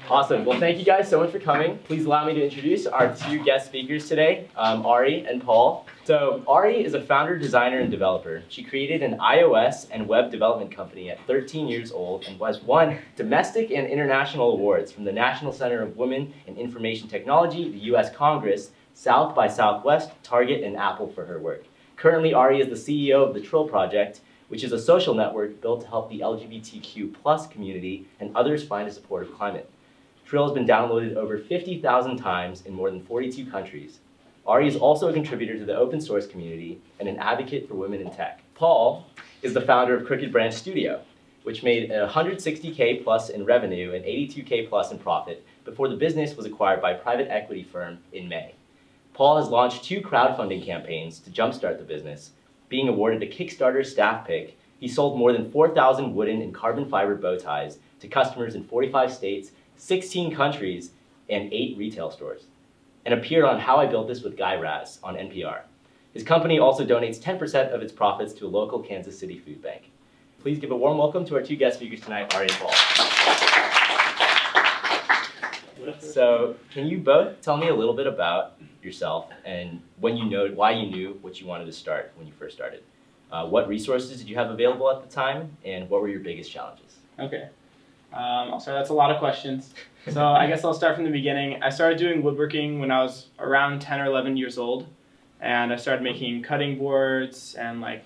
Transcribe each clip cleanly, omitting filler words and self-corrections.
Awesome. Well, thank you guys so much for coming. Please allow me to introduce our two guest speakers today, Ari and Paul. So Ari is a founder, designer, and developer. She created an iOS and web development company at 13 years old and has won domestic and international awards from the National Center of Women in Information Technology, the U.S. Congress, South by Southwest, Target, and Apple for her work. Currently, Ari is the CEO of the Trill Project, which is a social network built to help the LGBTQ+ community and others find a supportive climate. Trill has been downloaded over 50,000 times in more than 42 countries. Ari is also a contributor to the open source community and an advocate for women in tech. Paul is the founder of Crooked Branch Studio, which made $160K plus in revenue and $82K plus in profit before the business was acquired by a private equity firm in May. Paul has launched 2 crowdfunding campaigns to jumpstart the business. Being awarded a Kickstarter staff pick, he sold more than 4,000 wooden and carbon fiber bow ties to customers in 45 states, 16 countries, and 8 retail stores, and appeared on How I Built This with Guy Raz on NPR. His company also donates 10% of its profits to a local Kansas City food bank. Please give a warm welcome to our 2 guest speakers tonight, Ari and Paul. So, can you both tell me a little bit about yourself and why you knew what you wanted to start when you first started? What resources did you have available at the time, and what were your biggest challenges? Okay. I'll start. That's a lot of questions. So I guess I'll start from the beginning. I started doing woodworking when I was around 10 or 11 years old, and I started making cutting boards and like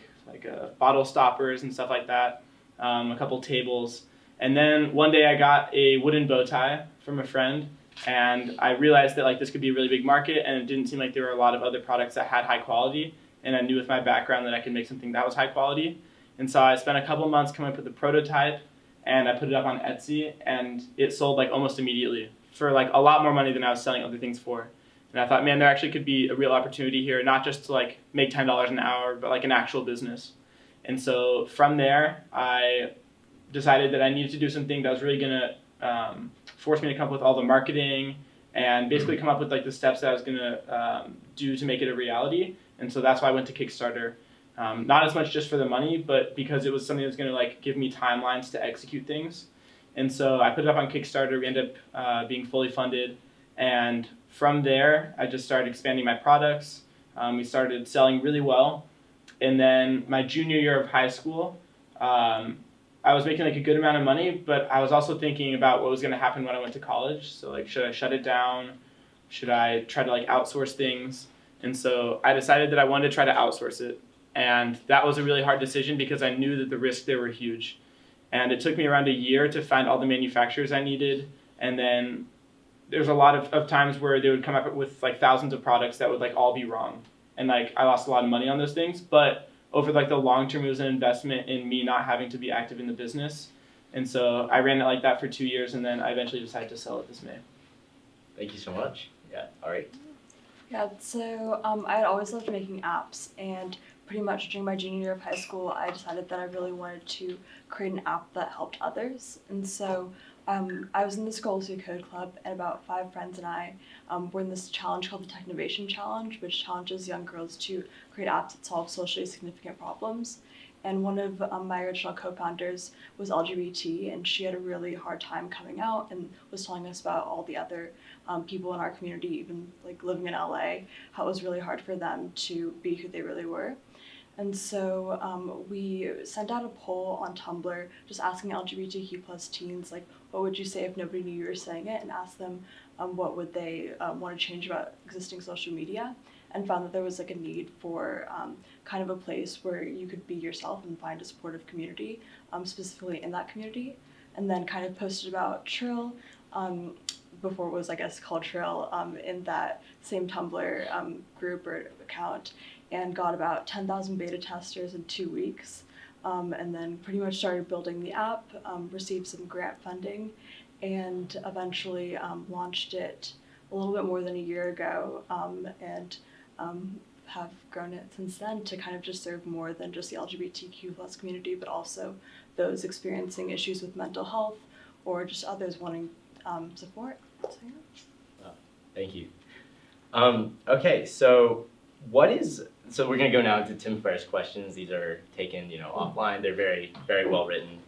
bottle stoppers and stuff like that, a couple tables. And then one day I got a wooden bow tie from a friend, and I realized that this could be a really big market, and it didn't seem like there were a lot of other products that had high quality, and I knew with my background that I could make something that was high quality. And so I spent a couple months coming up with the prototype, and I put it up on Etsy, and it sold almost immediately for a lot more money than I was selling other things for. And I thought, man, there actually could be a real opportunity here, not just to make $10 an hour, but an actual business. And so from there, I decided that I needed to do something that was really gonna force me to come up with all the marketing and basically come up with the steps that I was gonna do to make it a reality. And so that's why I went to Kickstarter. Not as much just for the money, but because it was something that was going to give me timelines to execute things. And so I put it up on Kickstarter. We ended up being fully funded. And from there, I just started expanding my products. We started selling really well. And then my junior year of high school, I was making a good amount of money, but I was also thinking about what was going to happen when I went to college. So should I shut it down? Should I try to outsource things? And so I decided that I wanted to try to outsource it. And that was a really hard decision because I knew that the risks there were huge. And it took me around a year to find all the manufacturers I needed. And then there's a lot of times where they would come up with thousands of products that would all be wrong. And I lost a lot of money on those things. But over the long term, it was an investment in me not having to be active in the business. And so I ran it like that for 2 years, and then I eventually decided to sell it this May. Thank you so much. Yeah, all right. Yeah, so I had always loved making apps, and pretty much during my junior year of high school, I decided that I really wanted to create an app that helped others. And so I was in the Scholarly Code Club, and about 5 friends and I were in this challenge called the Technovation Challenge, which challenges young girls to create apps that solve socially significant problems. And one of my original co-founders was LGBT, and she had a really hard time coming out and was telling us about all the other people in our community, even living in LA, how it was really hard for them to be who they really were. And so we sent out a poll on Tumblr just asking LGBTQ plus teens, what would you say if nobody knew you were saying it, and asked them what would they want to change about existing social media, and found that there was a need for kind of a place where you could be yourself and find a supportive community, specifically in that community. And then kind of posted about Trill, before it was, called Trill, in that same Tumblr group or account, and got about 10,000 beta testers in 2 weeks, and then pretty much started building the app, received some grant funding, and eventually launched it a little bit more than a year ago, and have grown it since then to kind of just serve more than just the LGBTQ plus community, but also those experiencing issues with mental health or just others wanting support. So, yeah. Wow, thank you. Okay, so we're gonna go now into Tim Ferriss questions. These are taken, offline. They're very, very well written.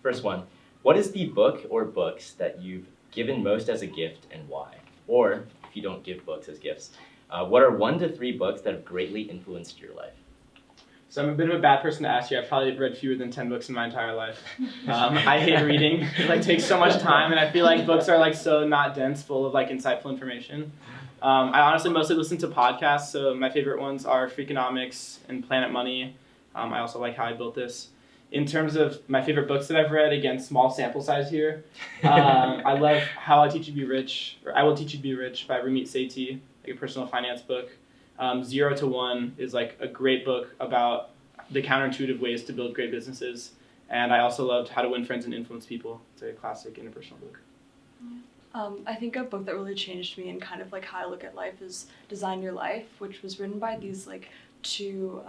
First one, what is the book or books that you've given most as a gift and why? Or if you don't give books as gifts, what are 1 to 3 books that have greatly influenced your life? So I'm a bit of a bad person to ask you. I've probably read fewer than 10 books in my entire life. I hate reading. It takes so much time, and I feel like books are so not dense, full of insightful information. I honestly mostly listen to podcasts, so my favorite ones are Freakonomics and Planet Money. I also like How I Built This. In terms of my favorite books that I've read, again, small sample size here, I love How I Teach You to Be Rich, or I Will Teach You to Be Rich by Ramit Sethi, a personal finance book. 0 to 1 is a great book about the counterintuitive ways to build great businesses. And I also loved How to Win Friends and Influence People. It's a classic interpersonal book. I think a book that really changed me and kind of how I look at life is Design Your Life, which was written by these two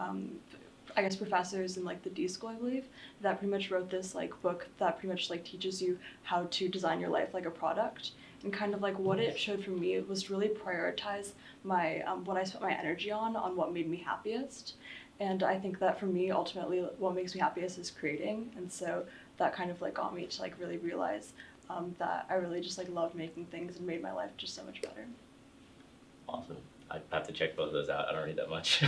professors in the D school, I believe, that pretty much wrote this book that pretty much teaches you how to design your life like a product. And kind of what it showed for me was to really prioritize my what I spent my energy on what made me happiest. And I think that for me, ultimately, what makes me happiest is creating. And so that kind of got me to really realize that I really just loved making things and made my life just so much better. Awesome. I have to check both of those out. I don't read that much.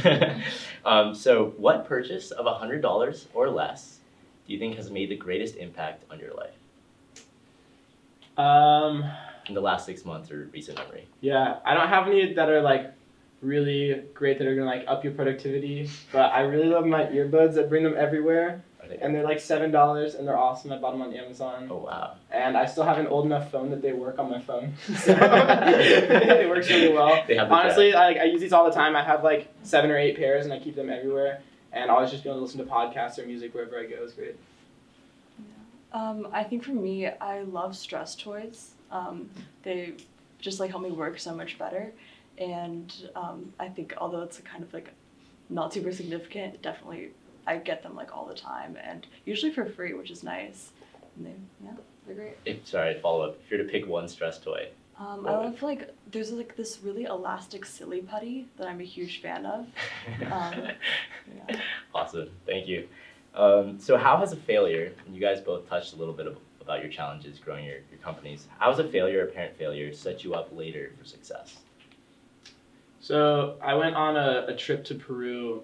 So what purchase of $100 or less do you think has made the greatest impact on your life? In the last 6 months or recent memory? Yeah, I don't have any that are really great that are gonna up your productivity, but I really love my earbuds. I bring them everywhere, and they're $7 and they're awesome. I bought them on Amazon. Oh wow! And I still have an old enough phone that they work on my phone, so it works really well. Honestly, I use these all the time. I have 7 or 8 pairs, and I keep them everywhere. And I'll always just be able to listen to podcasts or music wherever I go. It's great. I think for me, I love stress toys. They just help me work so much better. And I think although it's kind of not super significant, definitely I get them all the time and usually for free, which is nice. And they're great. Sorry, follow up. If you're to pick one stress toy. I love there's this really elastic silly putty that I'm a huge fan of. Yeah. Awesome, thank you. So how has a failure, and you guys both touched a little bit about your challenges growing your companies, how has a failure, apparent failure, set you up later for success? So I went on a trip to Peru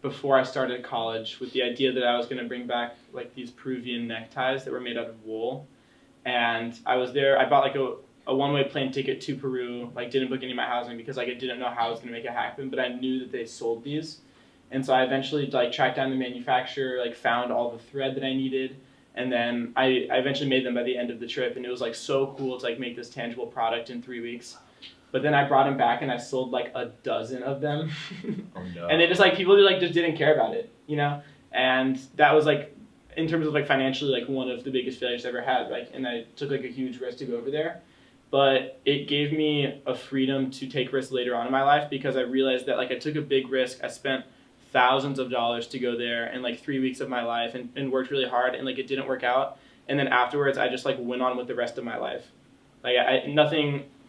before I started college with the idea that I was going to bring back these Peruvian neckties that were made out of wool. And I was there, I bought a one-way plane ticket to Peru, didn't book any of my housing because I didn't know how I was going to make it happen, but I knew that they sold these. And so I eventually tracked down the manufacturer, found all the thread that I needed, and then I eventually made them by the end of the trip, and it was so cool to make this tangible product in 3 weeks. But then I brought them back and I sold a dozen of them. Oh no. And it just people just didn't care about it, And that was in terms of financially one of the biggest failures I ever had, and I took a huge risk to go over there. But it gave me a freedom to take risks later on in my life because I realized that I took a big risk. I spent thousands of dollars to go there in 3 weeks of my life and worked really hard, and it didn't work out. And then afterwards I just went on with the rest of my life.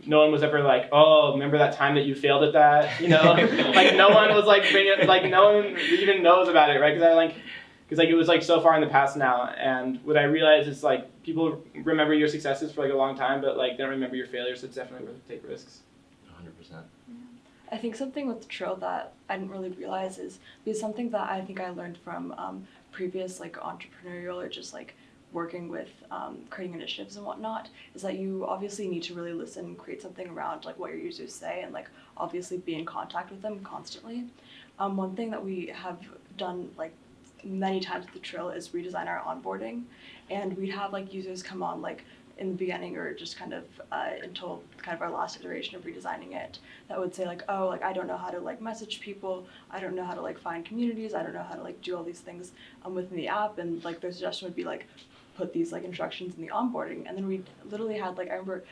No one was ever oh, remember that time that you failed at that? No one was bringing no one even knows about it, right? Because it was so far in the past now. And what I realized is people remember your successes for a long time, but they don't remember your failures. So it's definitely worth to take risks. 100%. I think something with the trail that I didn't really realize is because something that I think I learned from previous entrepreneurial or just working with creating initiatives and whatnot is that you obviously need to really listen and create something around what your users say and obviously be in contact with them constantly. One thing that we have done many times with the trail is redesign our onboarding, and we'd have users come on in the beginning or just kind of until kind of our last iteration of redesigning it that would say I don't know how to message people, I don't know how to find communities, I don't know how to do all these things within the app, and their suggestion would be put these instructions in the onboarding. And then we literally had I remember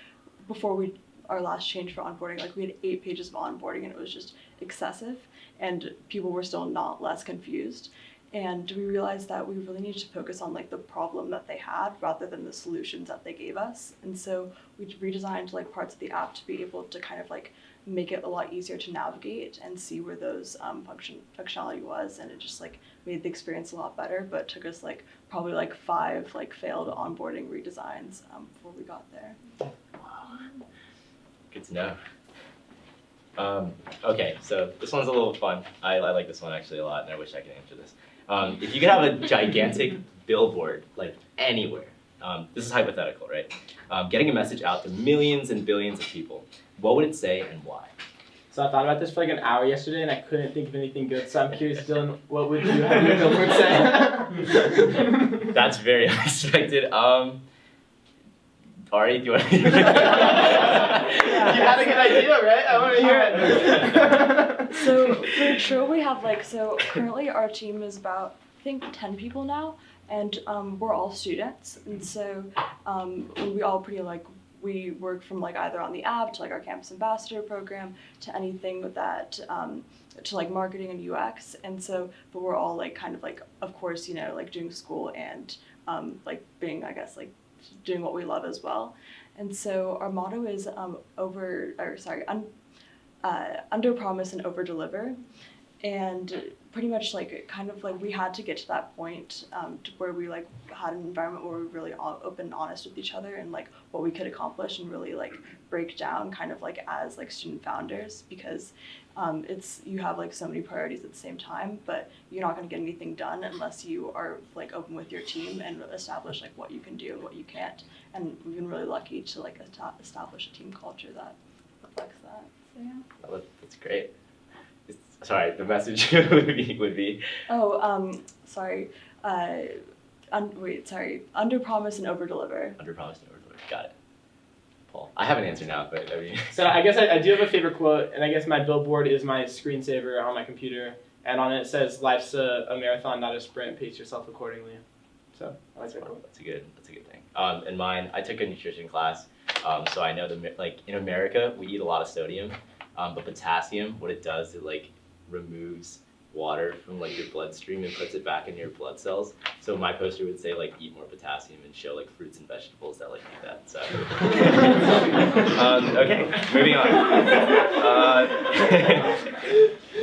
before our last change for onboarding, we had 8 pages of onboarding and it was just excessive and people were still not less confused. And we realized that we really needed to focus on like the problem that they had rather than the solutions that they gave us. And so we redesigned like parts of the app to be able to kind of like make it a lot easier to navigate and see where those functionality was, and it just like made the experience a lot better. But it took us like probably like 5 like failed onboarding redesigns before we got there. Wow. Good to know. Okay, so this one's a little fun. I like this one actually a lot, and I wish I could answer this. If you could have a gigantic billboard, like anywhere, this is hypothetical, right? Getting a message out to millions and billions of people, what would it say and why? So I thought about this for like an hour yesterday, and I couldn't think of anything good. So I'm curious, Dylan, what would you have your billboard say? That's very unexpected. Ari, do you want to? You had a good idea, right? I want to hear it. So for sure we have like, so currently our team is about, I think 10 people now, and we're all students, and so we all pretty like, we work from like either on the app to like our campus ambassador program to anything with that, to like marketing and UX, and so, but we're all like kind of like, of course, you know, like doing school and like being, I guess, like doing what we love as well. And so our motto is under promise and over deliver. And pretty much like kind of like we had to get to that point to where we like had an environment where we were really open and honest with each other and like what we could accomplish and really like break down kind of like as like student founders, because it's, you have like so many priorities at the same time, but you're not going to get anything done unless you are like open with your team and establish like what you can do and what you can't. And we've been really lucky to like establish a team culture that reflects that. So yeah. Oh, that's great. Sorry, the message would be. Under promise and over deliver. Under promise and over deliver. Got it. Paul, I have an answer now, but I mean. So I guess I do have a favorite quote, and I guess my billboard is my screensaver on my computer, and on it says, "Life's a marathon, not a sprint. Pace yourself accordingly." So I like that quote. That's a good thing. And mine, I took a nutrition class, so I know like in America we eat a lot of sodium, but potassium, what it does, it like removes water from like your bloodstream and puts it back in your blood cells. So my poster would say like eat more potassium and show like fruits and vegetables that like do that. So okay, moving on.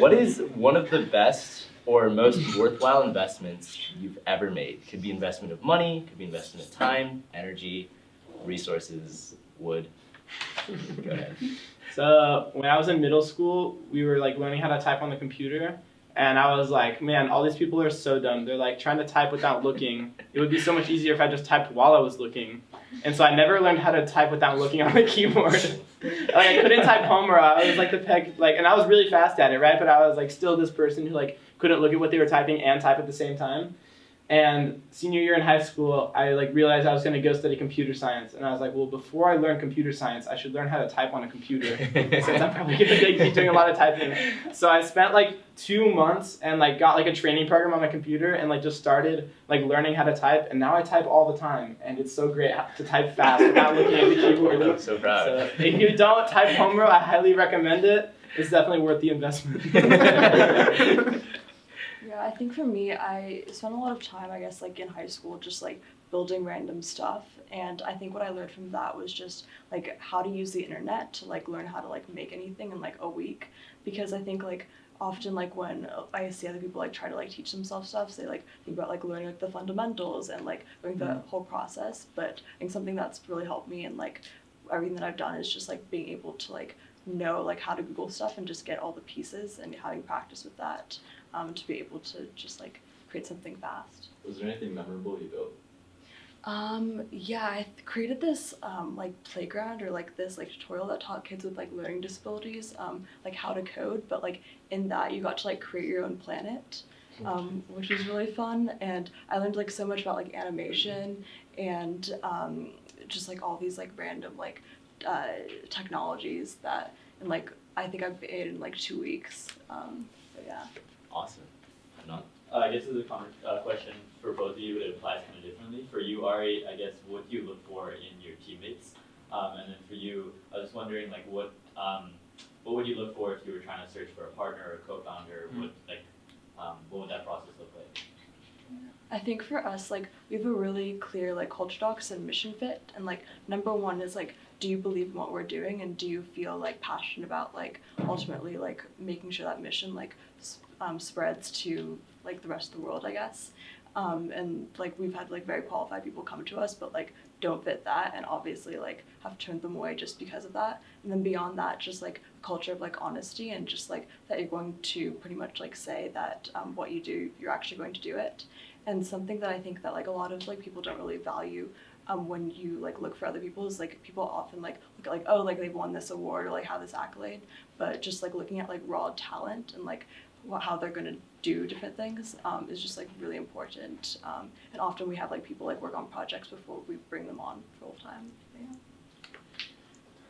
What is one of the best or most worthwhile investments you've ever made? Could be investment of money, could be investment of time, energy, resources, wood. Go ahead. So when I was in middle school, we were like learning how to type on the computer, and I was like, man, all these people are so dumb. They're like trying to type without looking. It would be so much easier if I just typed while I was looking. And so I never learned how to type without looking on the keyboard. Like I couldn't type Homer. I was like the peg, like, and I was really fast at it, right? But I was like still this person who like couldn't look at what they were typing and type at the same time. And senior year in high school, I like realized I was going to go study computer science, and I was like, well, before I learn computer science, I should learn how to type on a computer, since I'm probably going to be doing a lot of typing. So I spent like 2 months and like got like a training program on my computer and like just started like learning how to type, and now I type all the time, and it's so great to type fast without looking at the keyboard. I'm so proud. So if you don't type Homer, I highly recommend it. It's definitely worth the investment. Yeah, I think for me, I spent a lot of time, I guess, like in high school, just like building random stuff. And I think what I learned from that was just like how to use the internet to like learn how to like make anything in like a week. Because I think like often like when I see other people like try to like teach themselves stuff, they like think about like learning like the fundamentals and like going the whole process. But I think something that's really helped me and like everything that I've done is just like being able to like know like how to Google stuff and just get all the pieces and having practice with that. To be able to just like create something fast. Was there anything memorable you built? Yeah, I created this like playground or like this like tutorial that taught kids with like learning disabilities like how to code, but like in that you got to like create your own planet, which was really fun. And I learned like so much about like animation and just like all these like random like technologies that, and like I think I've made in like 2 weeks. But yeah. Awesome. Not. I guess this is a question for both of you, but it applies kind of differently. For you, Ari, I guess what do you look for in your teammates? And then for you, I was wondering like what would you look for if you were trying to search for a partner or a co-founder? What would that process look like? I think for us, like, we have a really clear, like, culture docs and mission fit. And, like, number one is, like, do you believe in what we're doing? And do you feel, like, passionate about, like, ultimately, like, making sure that mission, like, spreads to, like, the rest of the world, I guess. And, like, we've had, like, very qualified people come to us, but, like, don't fit that. And obviously, like, have turned them away just because of that. And then beyond that, just, like, a culture of, like, honesty and just, like, that you're going to pretty much, like, say that what you do, you're actually going to do it. And something that I think that, like, a lot of, like, people don't really value when you, like, look for other people is, like, people often, like, look at, like, oh, like, they've won this award or, like, have this accolade. But just, like, looking at, like, raw talent and, like, how they're going to do different things is just, like, really important. And often we have, like, people, like, work on projects before we bring them on full time. Yeah.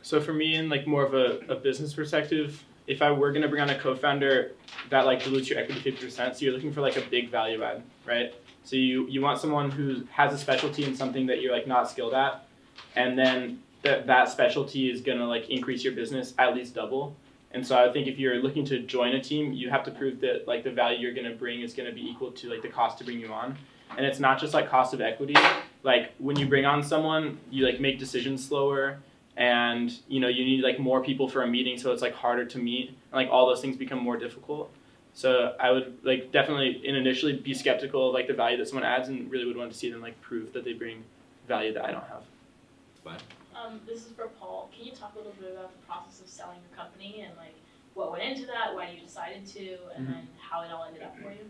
So for me, in, like, more of a business perspective, if I were going to bring on a co-founder, that, like, dilutes your equity 50%. So you're looking for, like, a big value add, right? So you want someone who has a specialty in something that you're, like, not skilled at, and then that specialty is going to, like, increase your business at least double. And so I think if you're looking to join a team, you have to prove that, like, the value you're going to bring is going to be equal to, like, the cost to bring you on. And it's not just, like, cost of equity. Like, when you bring on someone, you, like, make decisions slower, and, you know, you need, like, more people for a meeting, so it's, like, harder to meet, and, like, all those things become more difficult. So I would, like, definitely initially be skeptical of, like, the value that someone adds, and really would want to see them, like, prove that they bring value that I don't have. Fine. This is for Paul. Can you talk a little bit about the process of selling your company and, like, what went into that, why you decided to, and then how it all ended up for you?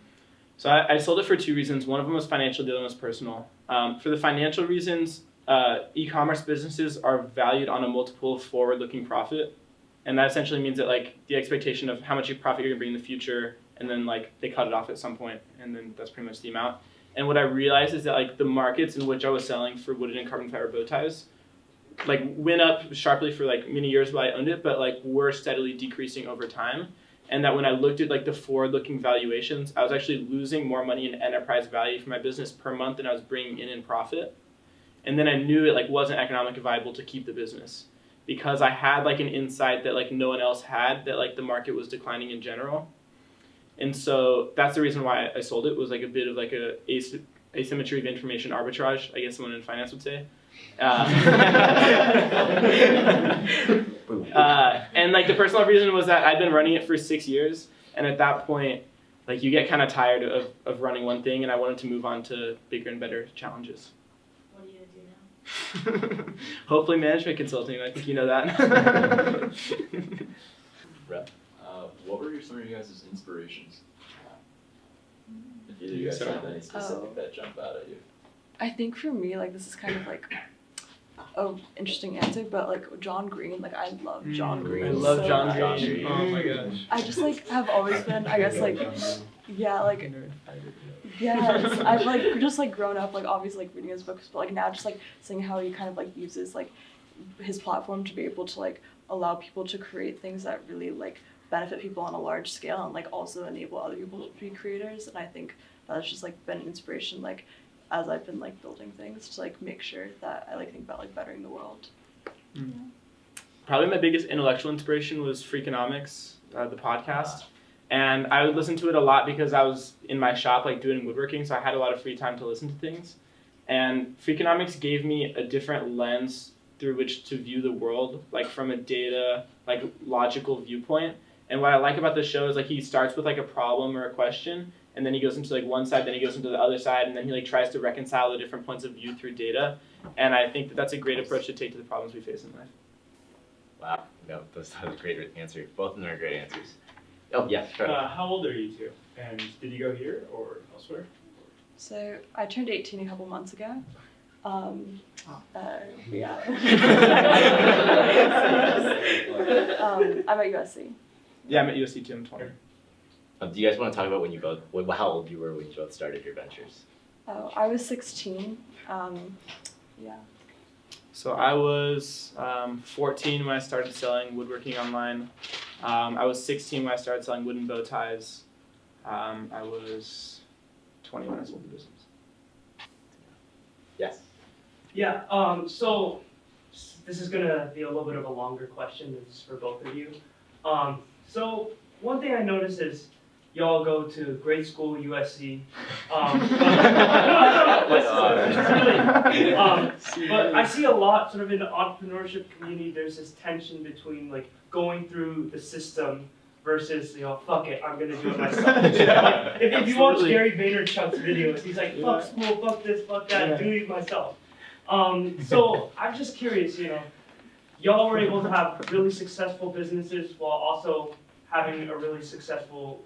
So I sold it for two reasons. One of them was financial, the other one was personal. For the financial reasons, e-commerce businesses are valued on a multiple of forward-looking profit. And that essentially means that, like, the expectation of how much profit you're going to bring in the future, and then, like, they cut it off at some point, and then that's pretty much the amount. And what I realized is that, like, the markets in which I was selling for wooden and carbon fiber bow ties, like, went up sharply for, like, many years while I owned it, but, like, were steadily decreasing over time. And that when I looked at, like, the forward-looking valuations, I was actually losing more money in enterprise value for my business per month than I was bringing in profit. And then I knew it, like, wasn't economically viable to keep the business, because I had, like, an insight that, like, no one else had, that, like, the market was declining in general. And so that's the reason why I sold it. Was, like, a bit of, like, a asymmetry of information arbitrage, I guess someone in finance would say. And, like, the personal reason was that I'd been running it for 6 years, and at that point, like, you get kind of tired of running one thing, and I wanted to move on to bigger and better challenges. What are you going to do now? Hopefully management consulting. I think you know that. What were some of your guys' inspirations? If either of you guys have any specific that jump out at you. I think for me, like, this is kind of, like, a interesting answer, but, like, John Green, like, I love John Green. I love so John much. Green. Oh my gosh. I just, like, have always been, I guess, like, yeah, like, yes, I've, like, just, like, grown up, like, obviously, like, reading his books, but, like, now just, like, seeing how he kind of, like, uses, like, his platform to be able to, like, allow people to create things that really, like, benefit people on a large scale and, like, also enable other people to be creators. And I think that's just, like, been an inspiration, like, as I've been, like, building things to, like, make sure that I, like, think about, like, bettering the world. Mm. Yeah. Probably my biggest intellectual inspiration was Freakonomics, the podcast. And I would listen to it a lot because I was in my shop, like, doing woodworking, so I had a lot of free time to listen to things. And Freakonomics gave me a different lens through which to view the world, like, from a data, like, logical viewpoint. And what I like about the show is, like, he starts with, like, a problem or a question, and then he goes into, like, one side, then he goes into the other side, and then he, like, tries to reconcile the different points of view through data. And I think that that's a great approach to take to the problems we face in life. Wow, no, that was a great answer. Both of them are great answers. Oh, yeah, sure. How old are you two? And did you go here or elsewhere? So I turned 18 a couple months ago. Yeah. I'm at USC. Yeah, I'm at USC too. I'm 20. Do you guys want to talk about when you both, how old you were when you both started your ventures? Oh, I was 16. Yeah. So I was 14 when I started selling woodworking online. I was 16 when I started selling wooden bow ties. I was 20 when I sold the business. Yes. Yeah, so this is going to be a little bit of a longer question. This is for both of you. So one thing I noticed is y'all go to great school, USC. But I see a lot sort of in the entrepreneurship community, there's this tension between like going through the system versus, fuck it, I'm gonna do it myself. Yeah, if you watch Gary Vaynerchuk's videos, he's like, fuck school, fuck this, fuck that, do it myself. So I'm just curious, y'all were able to have really successful businesses while also having a really successful,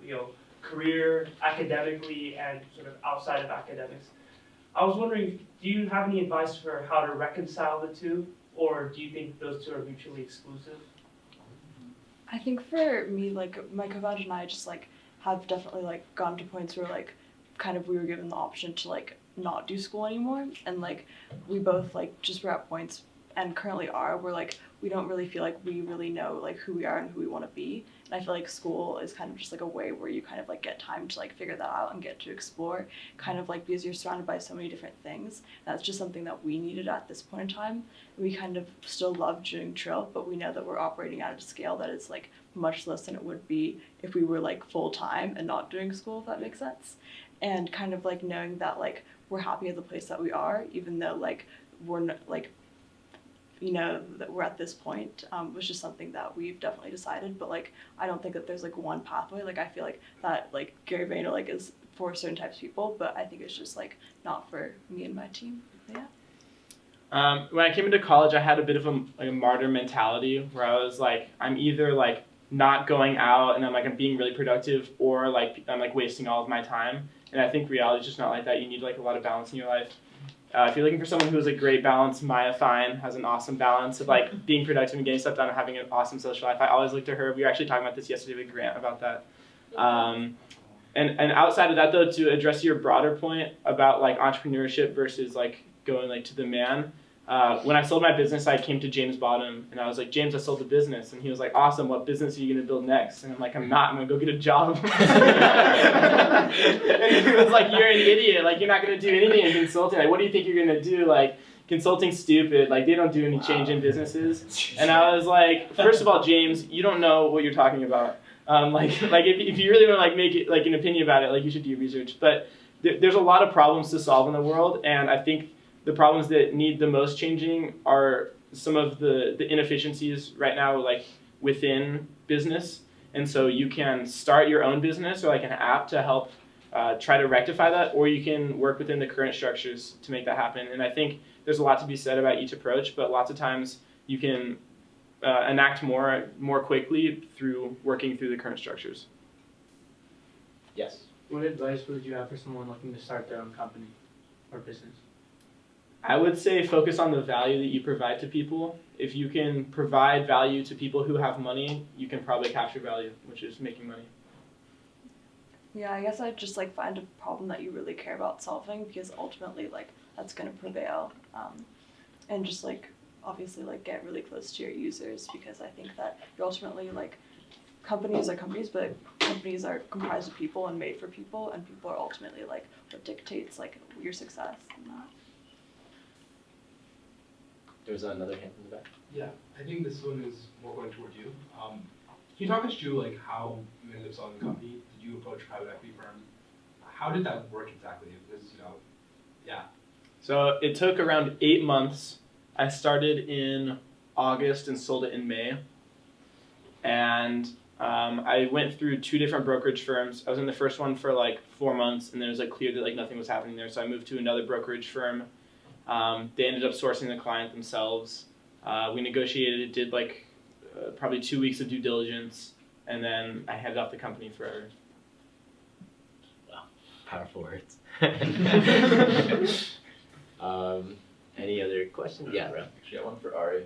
career academically and sort of outside of academics. I was wondering, do you have any advice for how to reconcile the two, or do you think those two are mutually exclusive? I think for me, like my co-founder and I just like have definitely like gone to points where like kind of we were given the option to like not do school anymore, and like we both like just were at points and currently are where like we don't really feel like we really know like who we are and who we want to be. And I feel like school is kind of just like a way where you kind of like get time to like figure that out and get to explore, kind of like because you're surrounded by so many different things. That's just something that we needed at this point in time. We kind of still love doing Trill, but we know that we're operating at a scale that is like much less than it would be if we were like full time and not doing school, if that makes sense. And kind of like knowing that like we're happy at the place that we are, even though like we're not, like that we're at this point was just something that we've definitely decided. But like I don't think that there's like one pathway. Like I feel like that like Gary Vayner like is for certain types of people, but I think it's just like not for me and my team. Yeah. When I came into college, I had a bit of a martyr mentality where I was like, I'm either like not going out and I'm being really productive, or like I'm like wasting all of my time. And I think reality is just not like that. You need like a lot of balance in your life. If you're looking for someone who has a great balance, Maya Fine has an awesome balance of like being productive and getting stuff done and having an awesome social life. I always look to her. We were actually talking about this yesterday with Grant about that. And outside of that though, to address your broader point about like entrepreneurship versus like going like to the man. When I sold my business, I came to James Bottom and I was like, James, I sold the business. And he was like, awesome, what business are you going to build next? And I'm like, I'm not, I'm going to go get a job. And he was like, you're an idiot. Like, you're not going to do anything in consulting. Like, what do you think you're going to do? Like, consulting's stupid. Like, they don't do any change in businesses. And I was like, first of all, James, you don't know what you're talking about. If you really want to like make it like an opinion about it, like you should do your research. But there's a lot of problems to solve in the world, and I think the problems that need the most changing are some of the inefficiencies right now, like within business. And so you can start your own business or like an app to help try to rectify that, or you can work within the current structures to make that happen. And I think there's a lot to be said about each approach, but lots of times you can enact more quickly through working through the current structures. Yes. What advice would you have for someone looking to start their own company or business? I would say focus on the value that you provide to people. If you can provide value to people who have money, you can probably capture value, which is making money. Yeah, I guess I'd just like find a problem that you really care about solving, because ultimately like that's gonna prevail. And just like obviously like get really close to your users, because I think that you're ultimately like companies are companies, but companies are comprised of people and made for people, and people are ultimately like what dictates like your success and that. There's another hand in the back. Yeah, I think this one is more going toward you. Can you talk us through like how you ended up selling the company? Did you approach a private equity firm? How did that work exactly? Because yeah. So it took around 8 months. I started in August and sold it in May. And I went through 2 different brokerage firms. I was in the first one for like 4 months, and then it was like clear that like nothing was happening there. So I moved to another brokerage firm. They ended up sourcing the client themselves. We negotiated, did like probably 2 weeks of due diligence, and then I headed off the company forever. Wow, powerful words. Any other questions? Yeah, bro. Actually, I have one for Ari.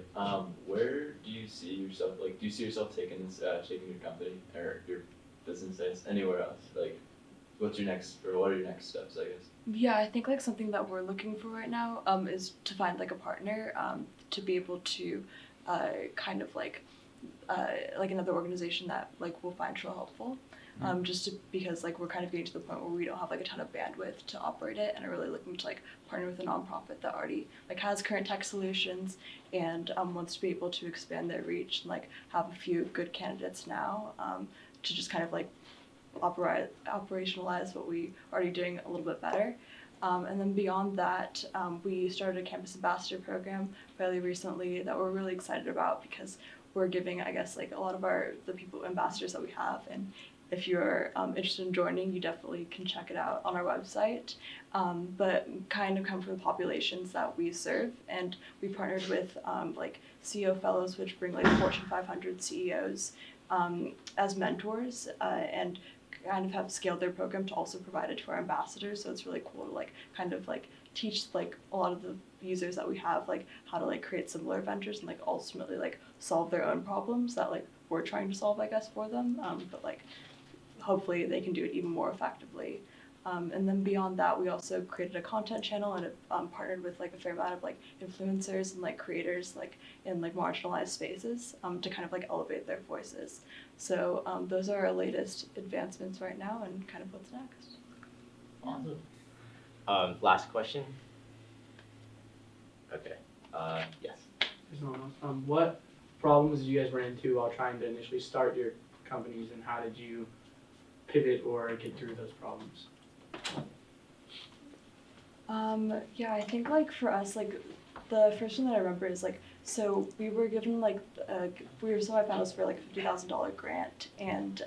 Where do you see yourself? Like, do you see yourself taking your company or your business days anywhere else? Like, what are your next steps, I guess? Yeah, I think like something that we're looking for right now is to find like a partner to be able to kind of like another organization that like will find Trill helpful. Because like we're kind of getting to the point where we don't have like a ton of bandwidth to operate it, and are really looking to like partner with a nonprofit that already like has current tech solutions and wants to be able to expand their reach and like have a few good candidates now to just kind of like operationalize what we are already doing a little bit better. And then beyond that, we started a campus ambassador program fairly recently that we're really excited about because we're giving, I guess, like a lot of the people ambassadors that we have. And if you're interested in joining, you definitely can check it out on our website. But kind of come from the populations that we serve, and we partnered with like CEO fellows, which bring like Fortune 500 CEOs as mentors, and kind of have scaled their program to also provide it to our ambassadors. So it's really cool to like kind of like teach like a lot of the users that we have like how to like create similar ventures and like ultimately like solve their own problems that like we're trying to solve, I guess, for them. But like hopefully they can do it even more effectively. And then beyond that, we also created a content channel and partnered with like a fair amount of like influencers and like creators like in like marginalized spaces to kind of like elevate their voices. So those are our latest advancements right now and kind of what's next. Awesome. Last question. Okay. Yes. There's no one else. What problems did you guys run into while trying to initially start your companies, and how did you pivot or get through those problems? Yeah, I think like for us, like the first one that I remember is like, so we were given like, we were semifinalists for like a $50,000 grant, and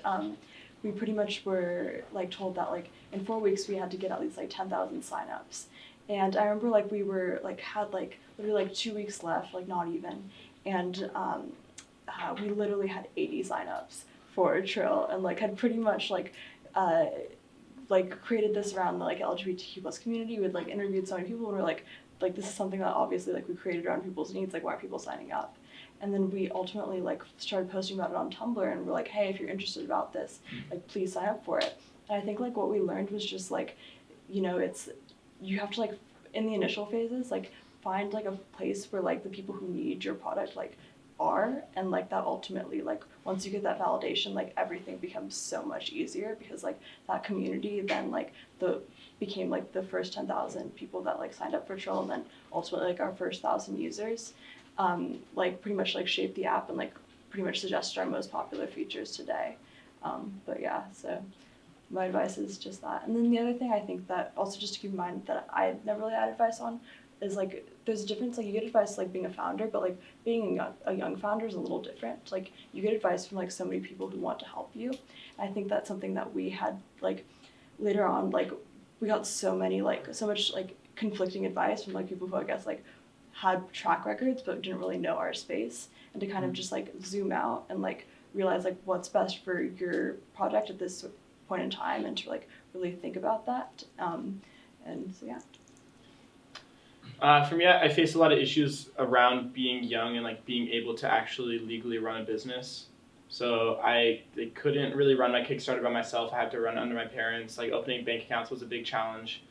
we pretty much were like told that like in 4 weeks we had to get at least like 10,000 signups. And I remember like we were like had like literally like 2 weeks left, like not even, and we literally had 80 signups for a Trill, and like had pretty much like created this around the like LGBTQ plus community. We'd like interviewed so many people and we're like this is something that obviously like we created around people's needs, like why are people signing up? And then we ultimately like started posting about it on Tumblr, and we're like, hey, if you're interested about this, like please sign up for it. And I think like what we learned was just like, you know, you have to like in the initial phases like find like a place where like the people who need your product like are, and like that ultimately like once you get that validation, like everything becomes so much easier, because like that community then like became like the first 10,000 people that like signed up for Trill, and then ultimately like our first 1,000 users like pretty much like shaped the app and like pretty much suggested our most popular features today. But yeah, so my advice is just that. And then the other thing I think that also just to keep in mind that I never really had advice on is like there's a difference. Like you get advice like being a founder, but like being a young founder is a little different. Like you get advice from like so many people who want to help you. And I think that's something that we had like later on, like we got so much like conflicting advice from like people who I guess like had track records but didn't really know our space, and to kind of just like zoom out and like realize like what's best for your project at this point in time, and to like really think about that. And so yeah. For me, I faced a lot of issues around being young and like being able to actually legally run a business. So I couldn't really run my Kickstarter by myself. I had to run under my parents. Like opening bank accounts was a big challenge.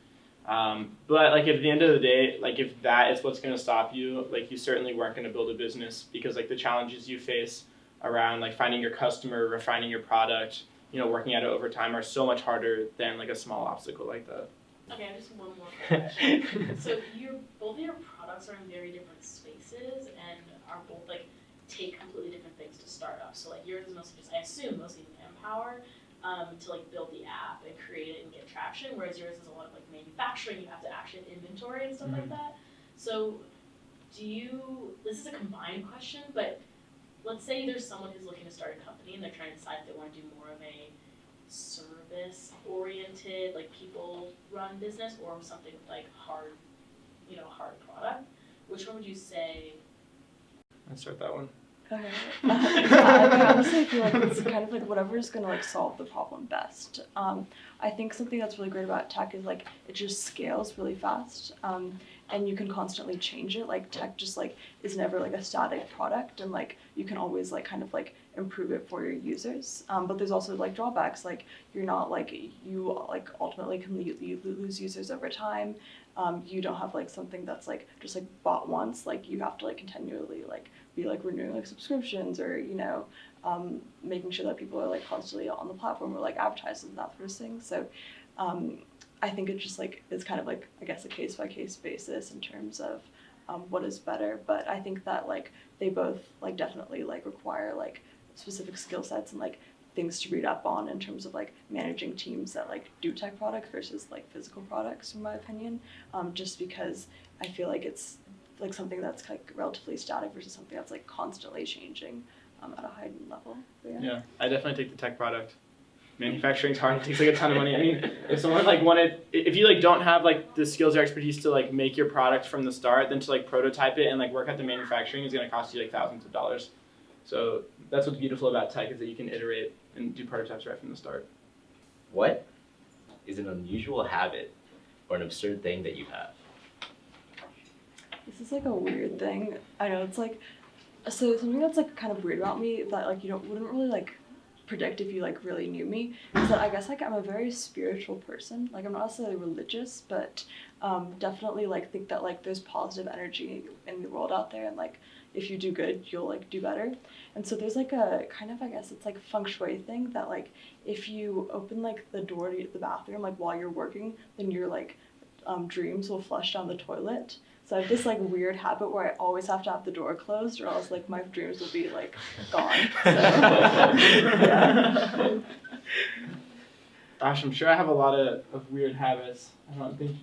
But like at the end of the day, like if that is what's going to stop you, like you certainly weren't going to build a business, because like the challenges you face around like finding your customer, refining your product, you know, working at it over time are so much harder than like a small obstacle like that. Okay, I just one more question. So both of your products are in very different spaces and are both like take completely different things to start up. So like yours is mostly just, I assume, mostly manpower to like build the app and create it and get traction, whereas yours is a lot of like manufacturing. You have to actually inventory and stuff like that. So this is a combined question, but let's say there's someone who's looking to start a company and they're trying to decide if they want to do more of a service-oriented, like people-run business, or something like hard product. Which one would you say? Let's start that one. Okay. I honestly feel like it's kind of like whatever is going to like solve the problem best. I think something that's really great about tech is like it just scales really fast, and you can constantly change it. Like tech just like is never like a static product, and like you can always like kind of like improve it for your users. But there's also like drawbacks. Like you're not like you like ultimately can you lose users over time. You don't have like something that's like just like bought once. Like you have to like continually like be like renewing like subscriptions, or you know making sure that people are like constantly on the platform, or like advertising and that sort of thing. So I think it just like it's kind of like I guess a case by case basis in terms of what is better. But I think that like they both like definitely like require like specific skill sets, and like things to read up on in terms of like managing teams that like do tech products versus like physical products, in my opinion. Just because I feel like it's like something that's like relatively static versus something that's like constantly changing at a high level. But Yeah, I definitely take the tech product. Manufacturing's hard. It takes like a ton of money. I mean, if someone like if you like don't have like the skills or expertise to like make your product from the start, then to like prototype it and like work at the manufacturing is going to cost you like thousands of dollars. So that's what's beautiful about tech, is that you can iterate and do prototypes right from the start. What is an unusual habit or an absurd thing that you have? this is like a weird thing. I know it's like, so something that's like kind of weird about me that like wouldn't really like predict if you like really knew me is that I guess like I'm a very spiritual person. Like I'm not necessarily religious, but definitely like think that like there's positive energy in the world out there, and like if you do good, you'll like do better. And so there's like a kind of, I guess it's like feng shui thing that like if you open like the door to the bathroom like while you're working, then your like dreams will flush down the toilet. So I have this like weird habit where I always have to have the door closed, or else like my dreams will be like gone. So, yeah. Gosh, I'm sure I have a lot of weird habits. I don't think.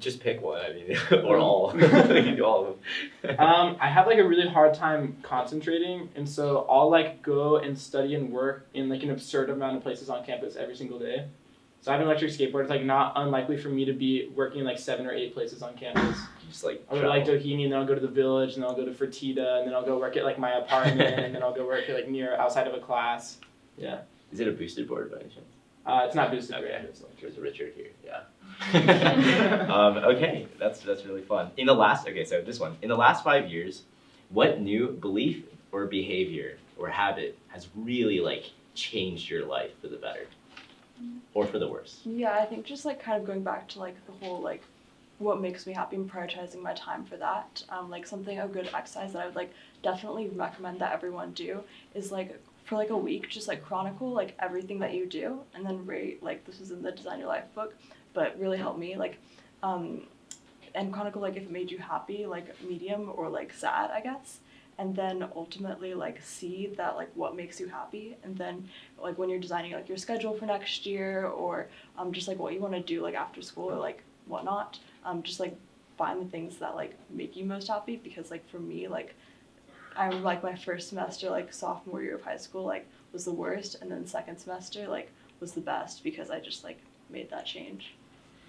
Just pick one, I mean, or all. You can do all of them. I have like a really hard time concentrating, and so I'll like go and study and work in like an absurd amount of places on campus every single day. So I have an electric skateboard. It's like not unlikely for me to be working in like 7 or 8 places on campus. Just like I'll go to like Doheny, and then I'll go to the village, and then I'll go to Fertitta, and then I'll go work at like my apartment, and then I'll go work at like near outside of a class. Yeah. Is it a boosted board by any chance? It's not boosted. Okay, It's like, there's a Richard here. Yeah. Okay, that's really fun. In the last 5 years, what new belief or behavior or habit has really like changed your life for the better or for the worse? Yeah, I think just like kind of going back to like the whole like what makes me happy and prioritizing my time for that. Like a good exercise that I would like definitely recommend that everyone do is like for like a week, just like chronicle like everything that you do, and then rate, like this is in the Design Your Life book, but really helped me like and chronicle like if it made you happy, like medium, or like sad, I guess. And then ultimately like see that like what makes you happy, and then like when you're designing like your schedule for next year, or just like what you want to do like after school or like whatnot, just like find the things that like make you most happy. Because like for me, like I remember like my first semester, like sophomore year of high school, like was the worst, and then second semester like was the best because I just like made that change.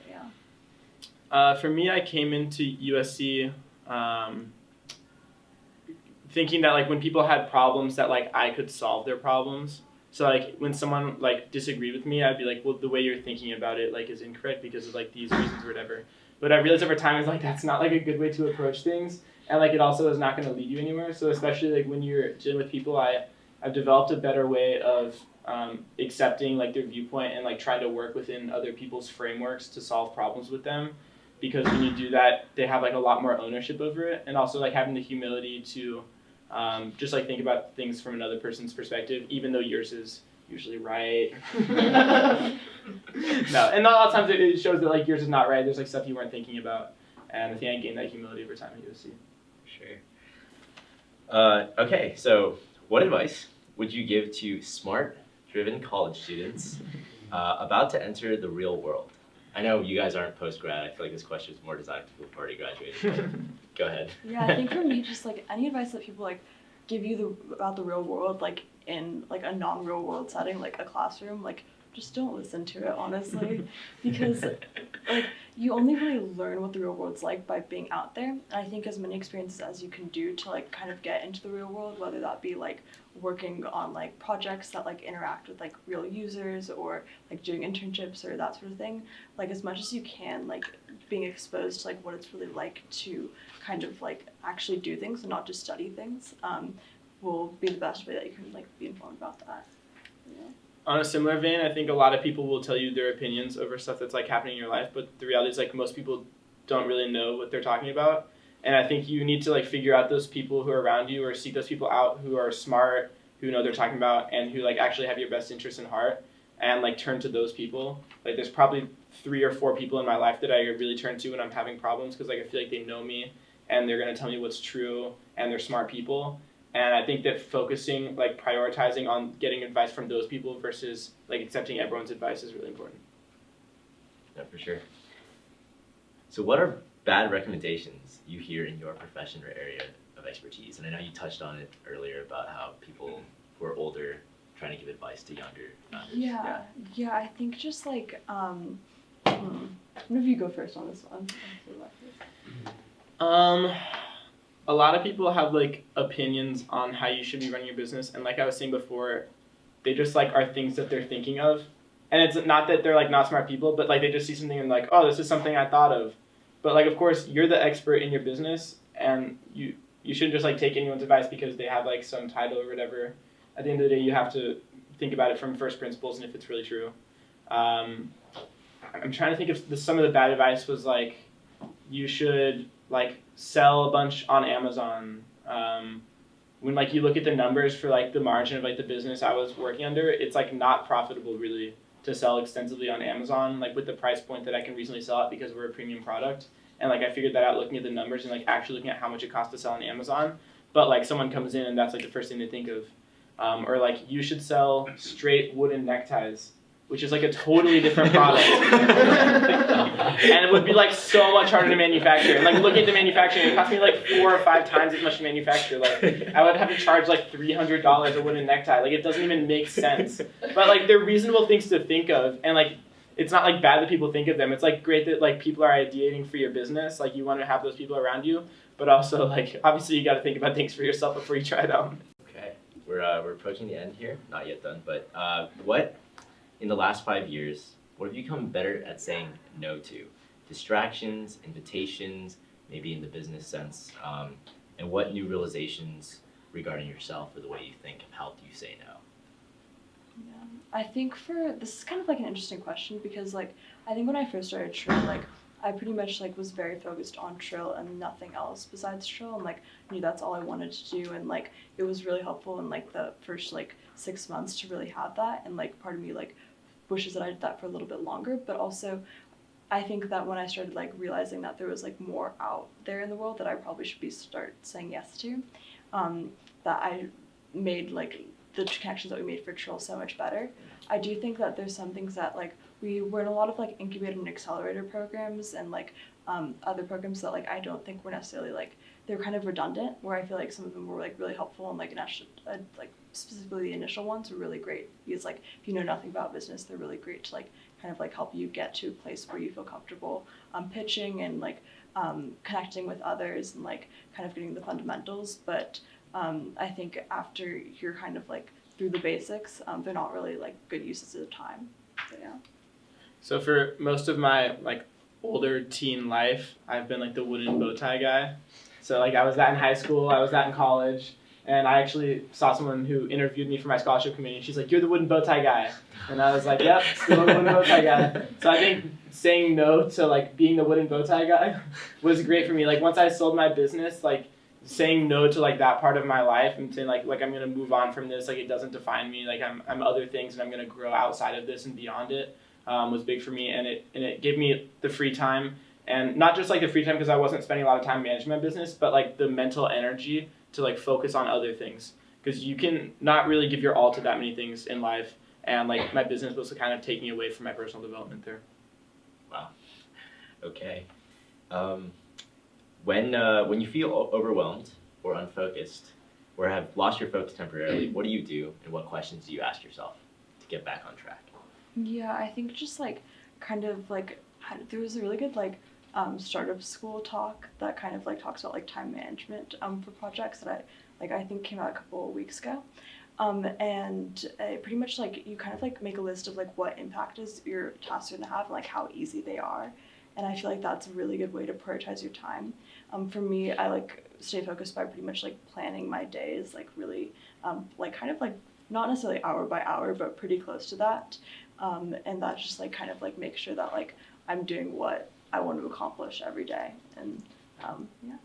Yeah. For me, I came into USC thinking that like when people had problems that like I could solve their problems. So like when someone like disagreed with me, I'd be like, well, the way you're thinking about it like is incorrect because of like these reasons or whatever. But I realized over time is like that's not like a good way to approach things, and like it also is not going to lead you anywhere. So especially like when you're dealing with people, I've developed a better way of accepting like their viewpoint and like trying to work within other people's frameworks to solve problems with them. Because when you do that, they have like a lot more ownership over it, and also like having the humility to just like think about things from another person's perspective, even though yours is usually right. No, and a lot of times it shows that like yours is not right. There's like stuff you weren't thinking about, and I think I gained that humility over time at USC. Sure. Okay, so what advice would you give to smart, driven college students about to enter the real world? I know you guys aren't post-grad. I feel like this question is more designed for people who've already graduated. But go ahead. Yeah, I think for me, just like any advice that people like give you about the real world, like in like a non-real world setting, like a classroom, like just don't listen to it, honestly, because like you only really learn what the real world's like by being out there. And I think as many experiences as you can do to like kind of get into the real world, whether that be like working on like projects that like interact with like real users, or like doing internships or that sort of thing, like as much as you can, like being exposed to like what it's really like to kind of like actually do things and not just study things, will be the best way that you can like be informed about that. Yeah. On a similar vein, I think a lot of people will tell you their opinions over stuff that's like happening in your life, but the reality is like most people don't really know what they're talking about. And I think you need to like figure out those people who are around you, or seek those people out who are smart, who know what they're talking about, and who like actually have your best interests in heart, and like turn to those people. Like there's probably 3 or 4 people in my life that I really turn to when I'm having problems, because like I feel like they know me and they're going to tell me what's true, and they're smart people. And I think that focusing, like prioritizing on getting advice from those people versus like accepting everyone's advice is really important. Yeah, for sure. So what are bad recommendations you hear in your profession or area of expertise? And I know you touched on it earlier about how people who are older trying to give advice to younger founders. Yeah, I think just like, what if you go first on this one? A lot of people have like opinions on how you should be running your business, and like I was saying before, they just like are things that they're thinking of, and it's not that they're like not smart people, but like they just see something and like, oh, this is something I thought of, but like of course you're the expert in your business, and you shouldn't just like take anyone's advice because they have like some title or whatever. At the end of the day, you have to think about it from first principles and if it's really true. I'm trying to think if some of the bad advice was like, you should like sell a bunch on Amazon. When like you look at the numbers for like the margin of like the business I was working under, it's like not profitable really to sell extensively on Amazon, like with the price point that I can reasonably sell it because we're a premium product. And like I figured that out looking at the numbers and like actually looking at how much it costs to sell on Amazon. But like someone comes in and that's like the first thing they think of. Or like you should sell straight wooden neckties, which is like a totally different product. And it would be like so much harder to manufacture. And like looking at the manufacturing, it cost me like 4 or 5 times as much to manufacture. Like I would have to charge like $300 a wooden necktie. Like it doesn't even make sense. But like they're reasonable things to think of, and like it's not like bad that people think of them. It's like great that like people are ideating for your business. Like you want to have those people around you, but also like obviously you got to think about things for yourself before you try it out. Okay, we're approaching the end here. Not yet done, but what in the last 5 years, what have you become better at saying no to? Distractions, invitations, maybe in the business sense, and what new realizations regarding yourself or the way you think have helped you say no? Yeah, I think this is kind of like an interesting question because like I think when I first started Trill, like I pretty much like was very focused on Trill and nothing else besides Trill, and like knew that's all I wanted to do, and like it was really helpful in like the first like 6 months to really have that, and like part of me like wishes that I did that for a little bit longer, but also I think that when I started like realizing that there was like more out there in the world that I probably should start saying yes to, that I made like the connections that we made for Trill so much better. I do think that there's some things that like we were in a lot of like incubator and accelerator programs and like other programs that like I don't think were necessarily like they're kind of redundant, where I feel like some of them were like really helpful and like like specifically the initial ones were really great because like if you know nothing about business, they're really great to like kind of like help you get to a place where you feel comfortable pitching and like connecting with others and like kind of getting the fundamentals. But I think after you're kind of like through the basics, they're not really like good uses of time. So yeah. So for most of my like older teen life, I've been like the wooden bow tie guy. So like I was that in high school, I was that in college, and I actually saw someone who interviewed me for my scholarship committee, and she's like, "You're the wooden bow tie guy," and I was like, "Yep, still the wooden bow tie guy." So I think saying no to like being the wooden bow tie guy was great for me. Like once I sold my business, like saying no to like that part of my life and saying like I'm gonna move on from this, like it doesn't define me, like I'm other things and I'm gonna grow outside of this and beyond it, was big for me, and it gave me the free time. And not just like the free time because I wasn't spending a lot of time managing my business, but like the mental energy to like focus on other things. Because you can not really give your all to that many things in life. And like my business was kind of taking away from my personal development there. Wow. Okay. When you feel overwhelmed or unfocused or have lost your focus temporarily, what do you do and what questions do you ask yourself to get back on track? Yeah, I think just like kind of like there was a really good like startup school talk that kind of like talks about like time management for projects that I think came out a couple of weeks ago, and pretty much like you kind of like make a list of like what impact is your tasks are gonna have and like how easy they are, and I feel like that's a really good way to prioritize your time. For me, I like stay focused by pretty much like planning my days like really like kind of like not necessarily hour by hour but pretty close to that, and that's just like kind of like make sure that like I'm doing what I want to accomplish every day, and yeah.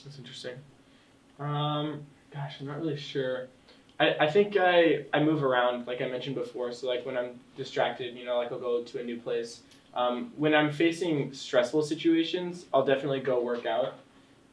That's interesting. Gosh, I'm not really sure. I think I move around, like I mentioned before, so like when I'm distracted, like I'll go to a new place. When I'm facing stressful situations, I'll definitely go work out.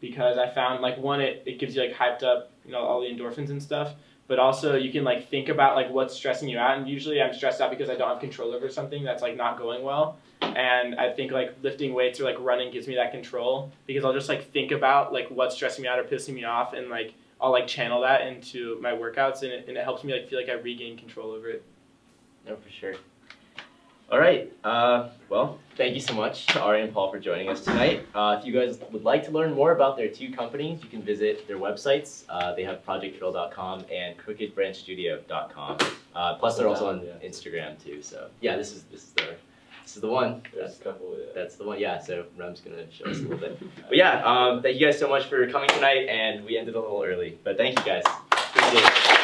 because I found like one, it gives you like hyped up, you know, all the endorphins and stuff, but also you can like think about like what's stressing you out. And usually I'm stressed out because I don't have control over something that's like not going well. And I think like lifting weights or like running gives me that control, because I'll just like think about like what's stressing me out or pissing me off, and like I'll like channel that into my workouts, and it helps me like feel like I regain control over it. No, for sure. All right. Well, thank you so much, Ari and Paul, for joining us tonight. If you guys would like to learn more about their two companies, you can visit their websites. They have projectdrill.com and crookedbranchstudio.com. Plus, they're also on Instagram too. So yeah, this is the one. There's a couple. Yeah. That's the one. Yeah. So Rem's gonna show us a little bit. But yeah, thank you guys so much for coming tonight, and we ended a little early, but thank you guys. Appreciate it.